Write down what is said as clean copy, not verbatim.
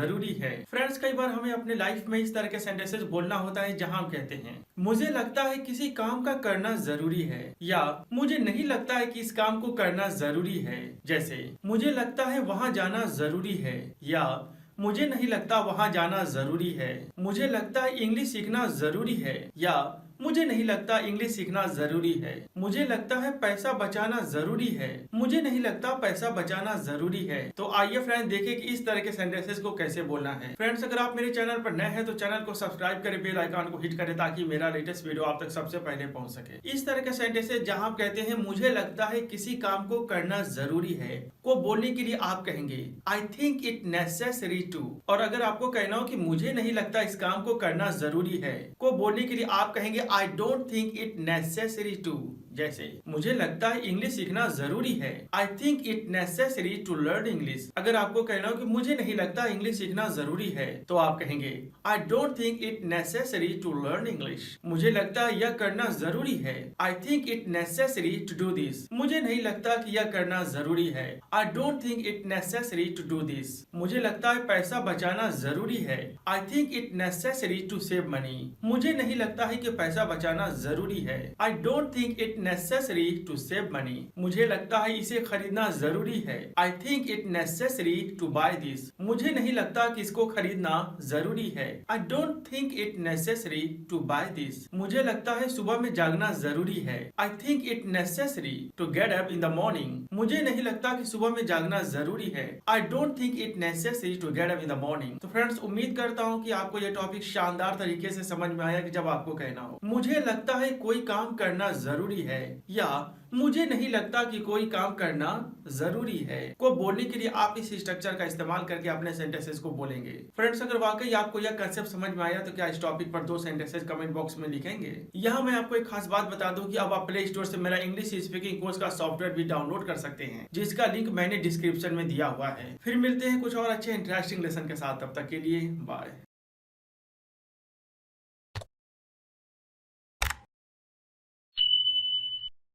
जरूरी है। फ्रेंड्स, कई बार हमें अपने लाइफ में इस तरह के सेंटेंसेस बोलना होता है जहां हम कहते हैं मुझे लगता है किसी काम का करना जरूरी है, या मुझे नहीं लगता है कि इस काम को करना जरूरी है। जैसे मुझे लगता है वहां जाना जरूरी है, या मुझे नहीं लगता वहां जाना जरूरी है। मुझे लगता है इंग्लिश सीखना जरूरी है, या मुझे नहीं लगता इंग्लिश सीखना जरूरी है। मुझे लगता है पैसा बचाना जरूरी है, मुझे नहीं लगता पैसा बचाना जरूरी है। तो आइए फ्रेंड्स देखिए कि इस तरह के सेंटेंसेस को कैसे बोलना है। फ्रेंड्स, अगर आप मेरे चैनल पर नए हैं तो चैनल को सब्सक्राइब करें, बेल आइकन को हिट करें ताकि मेरा लेटेस्ट वीडियो आप तक सबसे पहले पहुंच सके। इस तरह के सेंटेंसेस जहां आप कहते हैं मुझे लगता है किसी काम को करना जरूरी है को बोलने के लिए आप कहेंगे I think it necessary to. और अगर आपको कहना हो कि मुझे नहीं लगता इस काम को करना जरूरी है को बोलने के लिए आप कहेंगे I don't think it necessary to. जैसे मुझे लगता है इंग्लिश सीखना जरूरी है, I think it necessary to learn English. अगर आपको कहना हो कि मुझे नहीं लगता इंग्लिश सीखना जरूरी है तो आप कहेंगे I don't think it necessary to learn English. मुझे लगता है यह करना जरूरी है, I think it necessary to do this. मुझे नहीं लगता कि यह करना जरूरी है, I don't think it necessary to do this. मुझे लगता है पैसा बचाना जरूरी है, I think it necessary to save money. मुझे नहीं लगता है कि पैसा बचाना जरूरी है, I don't think it necessary to save money. मुझे लगता है इसे खरीदना जरूरी है, I think it necessary to buy this. मुझे नहीं लगता कि इसको खरीदना जरूरी है, I don't think it necessary to buy this. मुझे लगता है सुबह में जागना जरूरी है, I think it necessary to get up in the morning. मुझे नहीं लगता कि सुबह में जागना जरूरी है, I don't think it necessary to get up in the morning. तो फ्रेंड्स, उम्मीद करता हूँ कि आपको यह टॉपिक शानदार तरीके से समझ में आया कि जब आपको कहना हो मुझे लगता है कोई काम करना जरूरी है, या मुझे नहीं लगता कि कोई काम करना जरूरी है को बोलने के लिए आप इस स्ट्रक्चर का इस्तेमाल करके अपने सेंटेंसेस को बोलेंगे। फ्रेंड्स, अगर वाकई आपको यह कंसेप्ट समझ में आया तो क्या इस टॉपिक पर 2 सेंटेंसेस कमेंट बॉक्स में लिखेंगे। यहाँ मैं आपको एक खास बात बता दूं कि अब आप प्ले स्टोर से मेरा इंग्लिश स्पीकिंग कोर्स का सॉफ्टवेयर भी डाउनलोड कर सकते हैं, जिसका लिंक मैंने डिस्क्रिप्शन में दिया हुआ है। फिर मिलते हैं कुछ और अच्छे इंटरेस्टिंग लेसन के साथ, तब तक के लिए बाय।